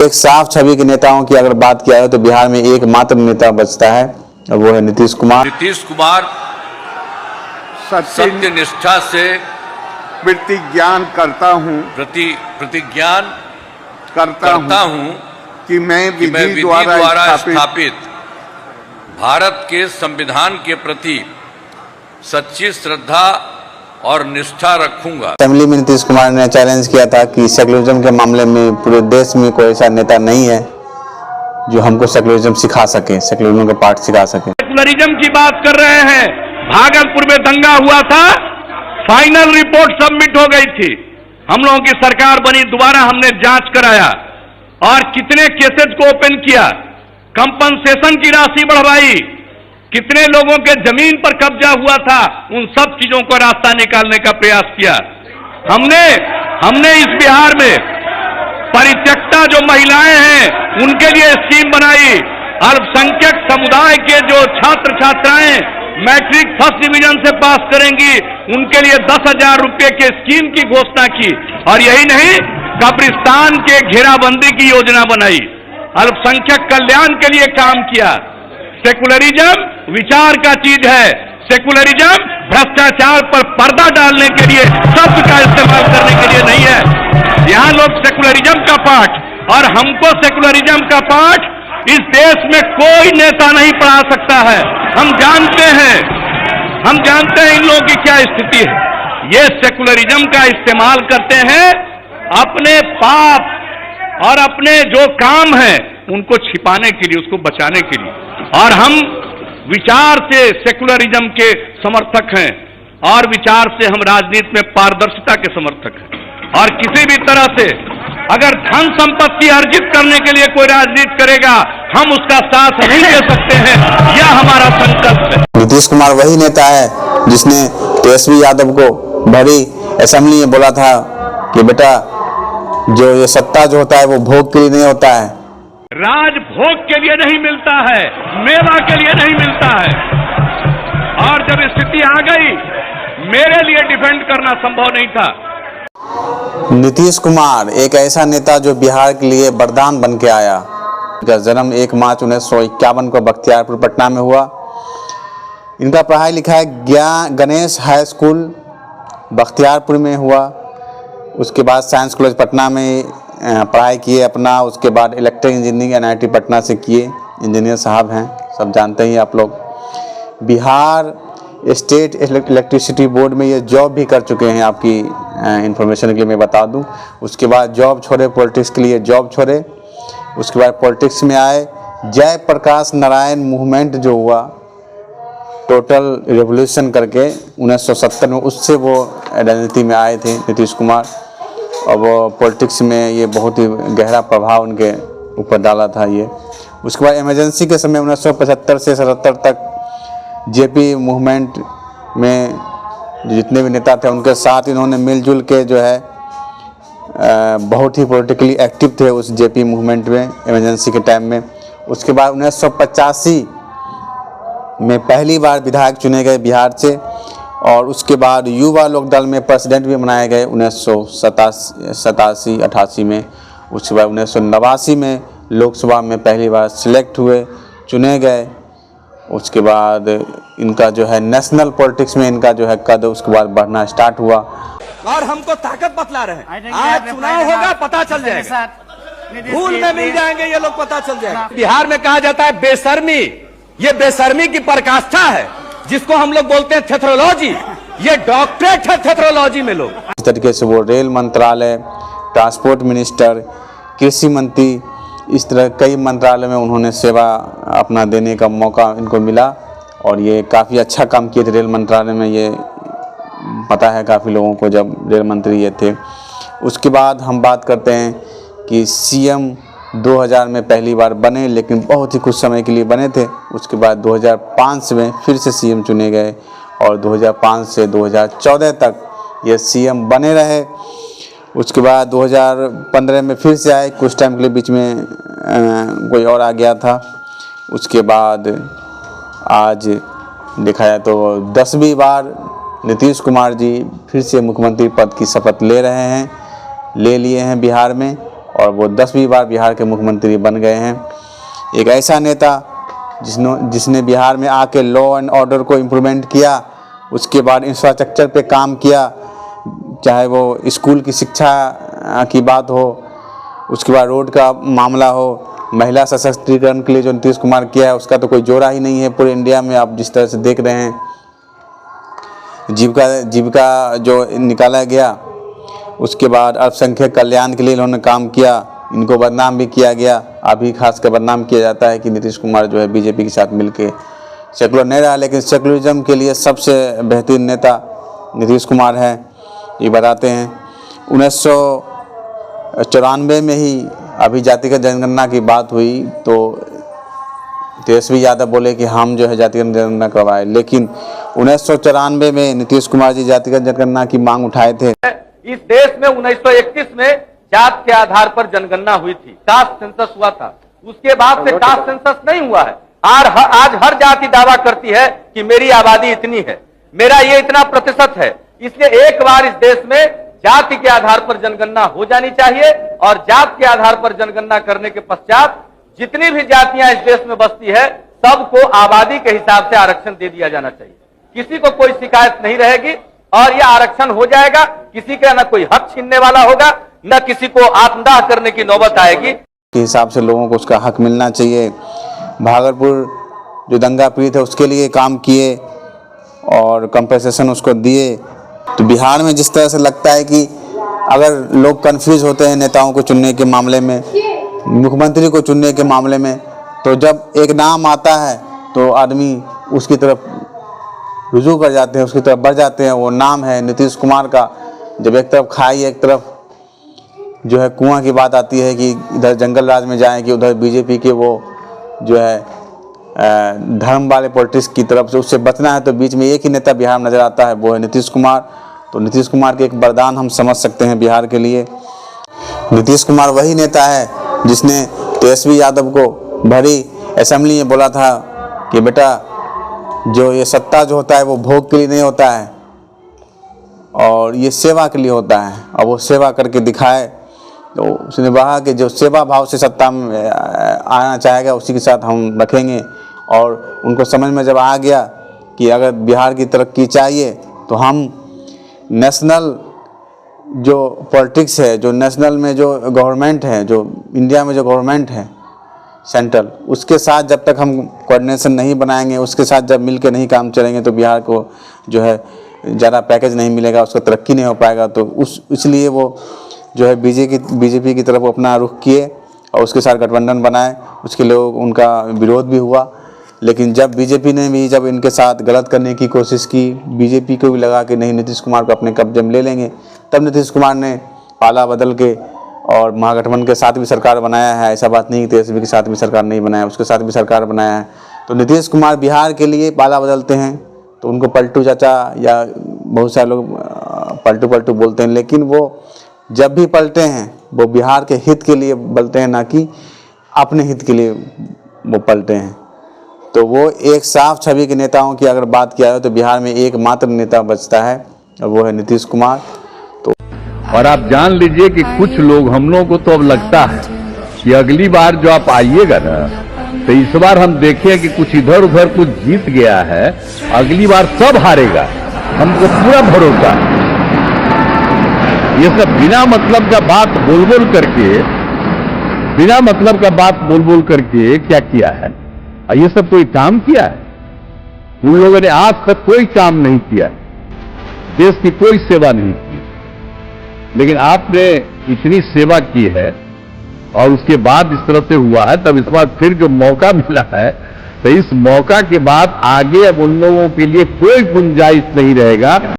एक साफ छवि के नेताओं की अगर बात किया है तो बिहार में एकमात्र नेता बचता है और वो है नीतीश कुमार। नीतीश कुमार सत्य निष्ठा से प्रतिज्ञान करता हूँ कि मैं विधि द्वारा स्थापित भारत के संविधान के प्रति सच्ची श्रद्धा और निष्ठा रखूंगा। असेंबली में नीतीश कुमार ने चैलेंज किया था कि सेकुलरिज्म के मामले में पूरे देश में कोई ऐसा नेता नहीं है जो हमको सेकुलरिज्म सिखा सके, सेकुलरिज्म का पाठ सिखा सके। सेकुलरिज्म की बात कर रहे हैं। भागलपुर में दंगा हुआ था, फाइनल रिपोर्ट सबमिट हो गई थी, हम लोगों की सरकार बनी, दोबारा हमने जांच कराया और कितने केसेस को ओपन किया, कंपनसेशन की राशि बढ़वाई, कितने लोगों के जमीन पर कब्जा हुआ था, उन सब चीजों को रास्ता निकालने का प्रयास किया। हमने इस बिहार में परित्यक्ता जो महिलाएं हैं उनके लिए स्कीम बनाई। अल्पसंख्यक समुदाय के जो छात्र छात्राएं मैट्रिक फर्स्ट डिवीजन से पास करेंगी उनके लिए 10,000 रुपए के स्कीम की घोषणा की। और यही नहीं, कब्रिस्तान के घेराबंदी की योजना बनाई, अल्पसंख्यक कल्याण के लिए काम किया। सेकुलरिज्म विचार का चीज है, सेकुलरिज्म भ्रष्टाचार पर पर्दा डालने के लिए, शब्द का इस्तेमाल करने के लिए नहीं है। यहां लोग सेकुलरिज्म का पाठ, और हमको सेकुलरिज्म का पाठ इस देश में कोई नेता नहीं पढ़ा सकता है। हम जानते हैं इन लोगों की क्या स्थिति है। ये सेकुलरिज्म का इस्तेमाल करते हैं अपने पाप और अपने जो काम है उनको छिपाने के लिए, उसको बचाने के लिए। और हम विचार से सेकुलरिज्म के समर्थक हैं और विचार से हम राजनीति में पारदर्शिता के समर्थक हैं। और किसी भी तरह से अगर धन संपत्ति अर्जित करने के लिए कोई राजनीति करेगा, हम उसका साथ नहीं दे सकते हैं, यह हमारा संकल्प है। नीतीश कुमार वही नेता है जिसने तेजस्वी यादव को भरी असेंबली में बोला था कि बेटा जो ये सत्ता जो होता है वो भोग के लिए नहीं होता है, राजभोग के लिए नहीं मिलता है, मेवा के लिए नहीं मिलता है। और जब स्थिति आ गई, मेरे लिए डिफेंड करना संभव नहीं था। नीतीश कुमार एक ऐसा नेता जो बिहार के लिए वरदान बन के आया। इनका जन्म 1 मार्च 1951 को बख्तियारपुर पटना में हुआ। इनका पढ़ाई लिखाई गणेश हाई स्कूल बख्तियारपुर में हुआ। उसके बाद साइंस कॉलेज पटना में पढ़ाई किए अपना। उसके बाद इलेक्ट्रिकल इंजीनियरिंग NIT पटना से किए। इंजीनियर साहब हैं, सब जानते ही आप लोग। बिहार स्टेट इलेक्ट्रिसिटी बोर्ड में ये जॉब भी कर चुके हैं, आपकी इंफॉर्मेशन के लिए मैं बता दूं। उसके बाद जॉब छोड़े, पॉलिटिक्स के लिए जॉब छोड़े। उसके बाद पॉलिटिक्स में आए। जय प्रकाश नारायण मूवमेंट जो हुआ, टोटल रिवॉल्यूशन करके 1970 में, उससे वो राजनीति में आए थे नीतीश कुमार। और वो पॉलिटिक्स में ये बहुत ही गहरा प्रभाव उनके ऊपर डाला था ये। उसके बाद इमरजेंसी के समय 1975 से 77 तक JP मूवमेंट में जितने भी नेता थे उनके साथ इन्होंने मिलजुल के जो है बहुत ही पॉलिटिकली एक्टिव थे उस JP मूवमेंट में, इमरजेंसी के टाइम में। उसके बाद 1985 में पहली बार विधायक चुने गए बिहार से। और उसके बाद युवा लोकदल में प्रेसिडेंट भी बनाए गए 1987-88 में। उसके बाद 1989 में लोकसभा में पहली बार सिलेक्ट हुए, चुने गए। उसके बाद इनका जो है नेशनल पॉलिटिक्स में इनका जो है कद उसके बाद बढ़ना स्टार्ट हुआ। और हमको ताकत बतला रहे हैं। आज चुनाव होगा, पता चल जाएगा, भूल में मिल जाएंगे ये लोग, पता चल जाएगा। बिहार में कहा जाता है बेशर्मी, ये बेशर्मी की पराकाष्ठा है जिसको हम लोग बोलते हैं थेथरोलॉजी। ये डॉक्टरेट है थेथरोलॉजी में लोग। इस तरीके से वो रेल मंत्रालय, ट्रांसपोर्ट मिनिस्टर, कृषि मंत्री, इस तरह कई मंत्रालय में उन्होंने सेवा अपना देने का मौका इनको मिला। और ये काफ़ी अच्छा काम किए थे रेल मंत्रालय में, ये पता है काफ़ी लोगों को जब रेल मंत्री ये थे। उसके बाद हम बात करते हैं कि CM 2000 में पहली बार बने, लेकिन बहुत ही कुछ समय के लिए बने थे। उसके बाद 2005 में फिर से CM चुने गए और 2005 से 2014 तक ये CM बने रहे। उसके बाद 2015 में फिर से आए, कुछ टाइम के लिए बीच में कोई और आ गया था। उसके बाद आज देखा जाए तो 10वीं बार नीतीश कुमार जी फिर से मुख्यमंत्री पद की शपथ ले लिए हैं बिहार में। और वो 10वीं बार बिहार के मुख्यमंत्री बन गए हैं। एक ऐसा नेता जिसने बिहार में आके लॉ एंड ऑर्डर को इम्प्रूवमेंट किया, उसके बाद इंफ्रास्ट्रक्चर पे काम किया, चाहे वो स्कूल की शिक्षा की बात हो, उसके बाद रोड का मामला हो, महिला सशक्तिकरण के लिए जो नीतीश कुमार किया है उसका तो कोई जोड़ा ही नहीं है पूरे इंडिया में। आप जिस तरह से देख रहे हैं, जीविका जो निकाला गया, उसके बाद अल्पसंख्यक कल्याण के लिए इन्होंने काम किया, इनको बदनाम भी किया गया। अभी खासकर बदनाम किया जाता है कि नीतीश कुमार जो है बीजेपी के साथ मिलके सेकुलर नहीं रहा, लेकिन सेकुलरिज्म के लिए सबसे बेहतरीन नेता नीतीश कुमार है, ये बताते हैं। 1994 में ही अभी जातिगत जनगणना की बात हुई तो तेजस्वी यादव बोले कि हम जो है जातिगत जनगणना करवाए, लेकिन 1994 में नीतीश कुमार जी जातिगत जनगणना की मांग उठाए थे। इस देश में 1931 में जात के आधार पर जनगणना हुई थी, कास्ट सेंसस हुआ था। उसके बाद से कास्ट सेंसस नहीं हुआ है। आज हर जाति दावा करती है कि मेरी आबादी इतनी है, मेरा ये इतना प्रतिशत है। इसलिए एक बार इस देश में जाति के आधार पर जनगणना हो जानी चाहिए और जात के आधार पर जनगणना करने के पश्चात जितनी भी जातियां इस देश में बसती है सबको आबादी के हिसाब से आरक्षण दे दिया जाना चाहिए। किसी को कोई शिकायत नहीं रहेगी और यह आरक्षण हो जाएगा। किसी का न कोई हक छीनने वाला होगा, न किसी को आत्मदाह करने की नौबत आएगी। के हिसाब से लोगों को उसका हक मिलना चाहिए। भागलपुर जो दंगा पीड़ित है उसके लिए काम किए और कंपनसेशन उसको दिए। तो बिहार में जिस तरह से लगता है कि अगर लोग कंफ्यूज होते हैं नेताओं को चुनने के मामले में, मुख्यमंत्री को चुनने के मामले में, तो जब एक नाम आता है तो आदमी उसकी तरफ रुजू कर जाते हैं, उसकी तरफ बढ़ जाते हैं। वो नाम है नीतीश कुमार का। जब एक तरफ खाई एक तरफ जो है कुआं की बात आती है कि इधर जंगल राज में जाएं कि उधर बीजेपी के वो जो है धर्म वाले पॉलिटिक्स की तरफ से उससे बचना है, तो बीच में एक ही नेता बिहार में नज़र आता है, वो है नीतीश कुमार। तो नीतीश कुमार के एक वरदान हम समझ सकते हैं बिहार के लिए। नीतीश कुमार वही नेता है जिसने तेजस्वी यादव को भरी असेंबली में बोला था कि बेटा जो ये सत्ता जो होता है वो भोग के लिए नहीं होता है और ये सेवा के लिए होता है, और वो सेवा करके दिखाए। तो उसने कहा कि जो सेवा भाव से सत्ता में आना चाहेगा उसी के साथ हम रखेंगे। और उनको समझ में जब आ गया कि अगर बिहार की तरक्की चाहिए तो हम नेशनल जो पॉलिटिक्स है, जो नेशनल में जो गवर्नमेंट है, जो इंडिया में जो गवर्नमेंट है सेंट्रल, उसके साथ जब तक हम कोऑर्डिनेशन नहीं बनाएंगे, उसके साथ जब मिल के नहीं काम चलेंगे तो बिहार को जो है ज़्यादा पैकेज नहीं मिलेगा, उसको तरक्की नहीं हो पाएगा। तो इसलिए वो जो है बीजेपी की तरफ अपना रुख किए और उसके साथ गठबंधन बनाए। उसके लोग उनका विरोध भी हुआ, लेकिन जब बीजेपी ने भी जब इनके साथ गलत करने की कोशिश की, बीजेपी को भी लगा कि नहीं नीतीश कुमार को अपने कब्जे में ले लेंगे, तब नीतीश कुमार ने पाला बदल के और महागठबंधन के साथ भी सरकार बनाया है। ऐसा बात नहीं कि तेजस्वी के साथ भी सरकार नहीं बनाया, उसके साथ भी सरकार बनाया है। तो नीतीश कुमार बिहार के लिए पाला बदलते हैं तो उनको पलटू चाचा या बहुत सारे लोग पलटू बोलते हैं, लेकिन वो जब भी पलटे हैं वो बिहार के हित के लिए पलटे हैं, ना कि अपने हित के लिए वो पलटे हैं। तो वो एक साफ छवि के नेताओं की अगर बात किया है तो बिहार में एकमात्र नेता बचता है और वो है नीतीश कुमार। तो और आप जान लीजिए कि कुछ लोग, हम लोगों को तो अब लगता है कि अगली बार जो आप आइएगा ना तो इस बार हम देखें कि कुछ इधर उधर कुछ जीत गया है, अगली बार सब हारेगा, हमको पूरा भरोसा है। ये सब बिना मतलब का बात बोल बोल करके क्या किया है? ये सब कोई काम किया है? उन लोगों ने आज तक कोई काम नहीं किया, देश की कोई सेवा नहीं की, लेकिन आपने इतनी सेवा की है और उसके बाद इस तरह से हुआ है। तब इस बार फिर जो मौका मिला है तो इस मौका के बाद आगे अब उन लोगों के लिए कोई गुंजाइश नहीं रहेगा।